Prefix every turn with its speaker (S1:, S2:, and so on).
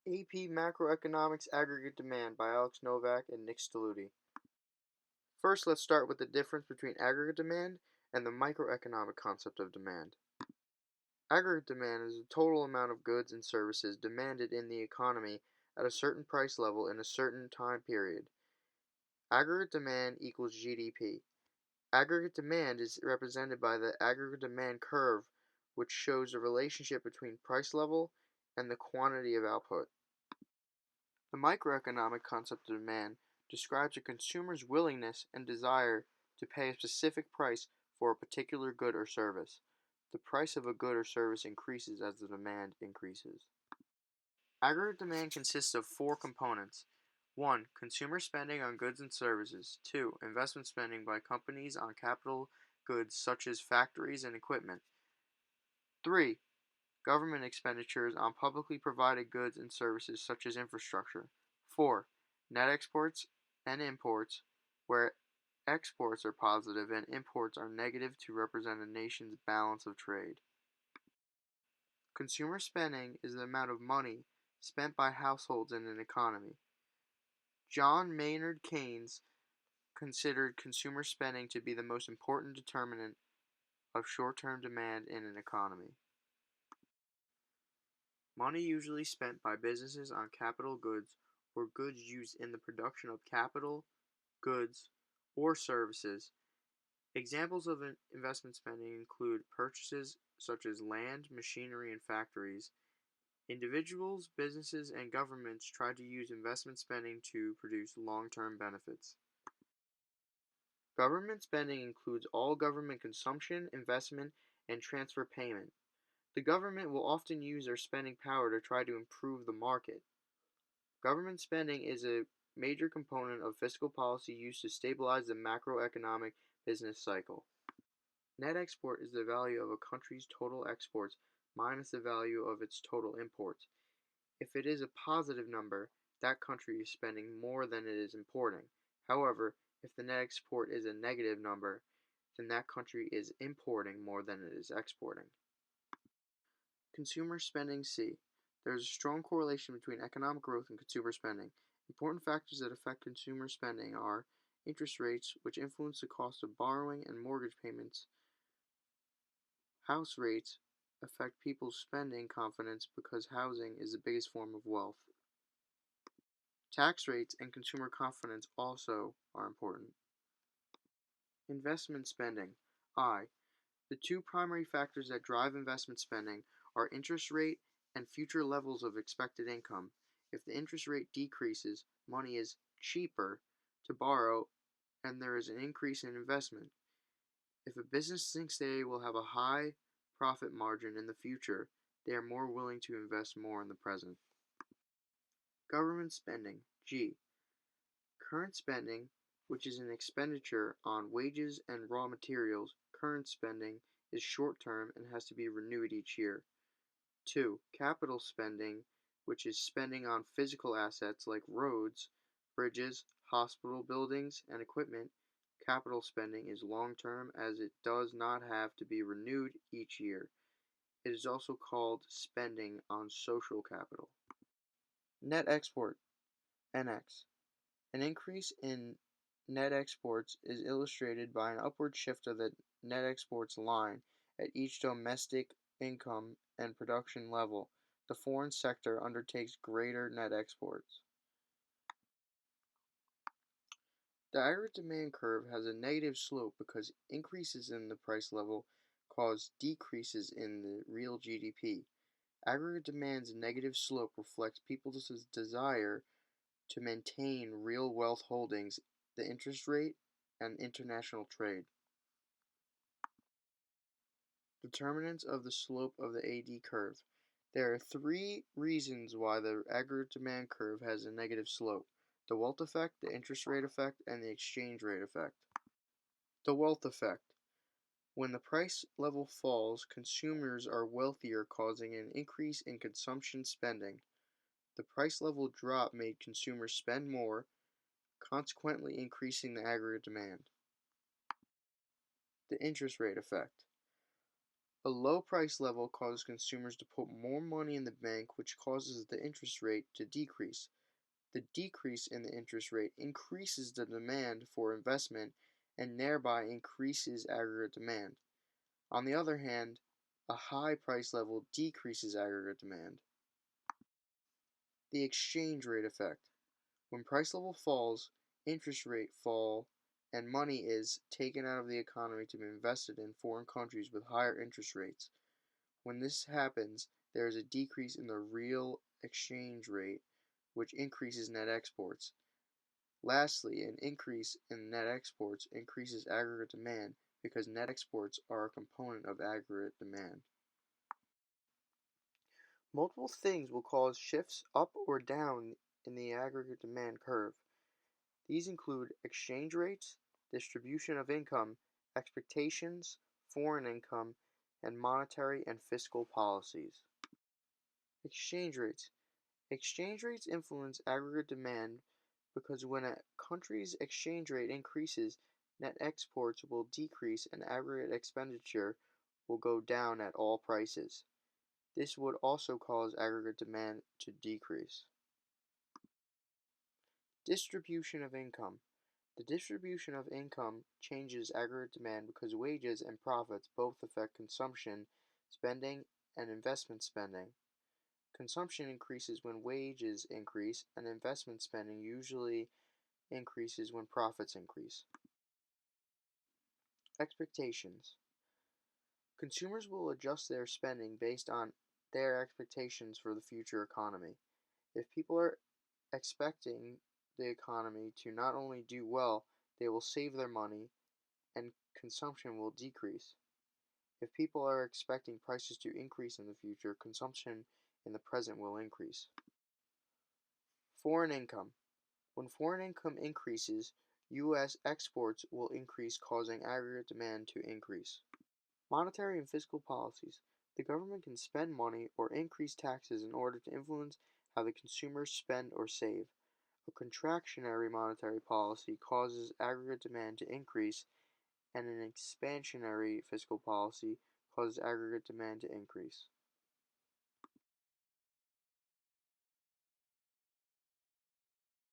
S1: AP Macroeconomics Aggregate Demand by Alex Novak and Nick Stelluti. First, let's start with the difference between aggregate demand and the microeconomic concept of demand. Aggregate demand is the total amount of goods and services demanded in the economy at a certain price level in a certain time period. Aggregate demand equals GDP. Aggregate demand is represented by the aggregate demand curve, which shows a relationship between price level and the quantity of output. The microeconomic concept of demand describes a consumer's willingness and desire to pay a specific price for a particular good or service. The price of a good or service increases as the demand increases. Aggregate demand consists of four components. 1. Consumer spending on goods and services. 2. Investment spending by companies on capital goods such as factories and equipment. 3. Government expenditures on publicly provided goods and services such as infrastructure. 4. Net exports and imports, where exports are positive and imports are negative to represent a nation's balance of trade. Consumer spending is the amount of money spent by households in an economy. John Maynard Keynes considered consumer spending to be the most important determinant of short-term demand in an economy. Money usually spent by businesses on capital goods or goods used in the production of capital, goods, or services. Examples of investment spending include purchases such as land, machinery, and factories. Individuals, businesses, and governments try to use investment spending to produce long-term benefits. Government spending includes all government consumption, investment, and transfer payment. The government will often use their spending power to try to improve the market. Government spending is a major component of fiscal policy used to stabilize the macroeconomic business cycle. Net export is the value of a country's total exports minus the value of its total imports. If it is a positive number, that country is spending more than it is importing. However, if the net export is a negative number, then that country is importing more than it is exporting. Consumer spending C. There is a strong correlation between economic growth and consumer spending. Important factors that affect consumer spending are interest rates, which influence the cost of borrowing and mortgage payments. House rates affect people's spending confidence because housing is the biggest form of wealth. Tax rates and consumer confidence also are important. Investment spending I. The two primary factors that drive investment spending are interest rate and future levels of expected income. If the interest rate decreases, money is cheaper to borrow and there is an increase in investment. If a business thinks they will have a high profit margin in the future, they are more willing to invest more in the present. Government spending G. Current spending, which is an expenditure on wages and raw materials. Current spending is short-term and has to be renewed each year. 2. Capital spending, which is spending on physical assets like roads, bridges, hospital buildings, and equipment. Capital spending is long-term as it does not have to be renewed each year. It is also called spending on social capital. Net export NX. An increase in net exports is illustrated by an upward shift of the net exports line at each domestic income and production level. The foreign sector undertakes greater net exports. The aggregate demand curve has a negative slope because increases in the price level cause decreases in the real GDP. Aggregate demand's negative slope reflects people's desire to maintain real wealth holdings, the interest rate, and international trade. Determinants of the slope of the AD curve. There are three reasons why the aggregate demand curve has a negative slope: the wealth effect, the interest rate effect, and the exchange rate effect. The wealth effect. When the price level falls, consumers are wealthier, causing an increase in consumption spending. The price level drop made consumers spend more, consequently increasing the aggregate demand. The interest rate effect. A low price level causes consumers to put more money in the bank, which causes the interest rate to decrease. The decrease in the interest rate increases the demand for investment and thereby increases aggregate demand. On the other hand, a high price level decreases aggregate demand. The exchange rate effect. When price level falls, interest rate fall, and money is taken out of the economy to be invested in foreign countries with higher interest rates. When this happens, there is a decrease in the real exchange rate, which increases net exports. Lastly, an increase in net exports increases aggregate demand because net exports are a component of aggregate demand. Multiple things will cause shifts up or down in the aggregate demand curve. These include exchange rates, distribution of income, expectations, foreign income, and monetary and fiscal policies. Exchange rates. Exchange rates influence aggregate demand because when a country's exchange rate increases, net exports will decrease and aggregate expenditure will go down at all prices. This would also cause aggregate demand to decrease. Distribution of income. The distribution of income changes aggregate demand because wages and profits both affect consumption, spending, and investment spending. Consumption increases when wages increase, and investment spending usually increases when profits increase. Expectations. Consumers will adjust their spending based on their expectations for the future economy. If people are expecting the economy to not only do well, they will save their money and consumption will decrease. If people are expecting prices to increase in the future, consumption in the present will increase. Foreign income. When foreign income increases, U.S. exports will increase, causing aggregate demand to increase. Monetary and fiscal policies. The government can spend money or increase taxes in order to influence how the consumers spend or save. A contractionary monetary policy causes aggregate demand to increase, and an expansionary fiscal policy causes aggregate demand to increase.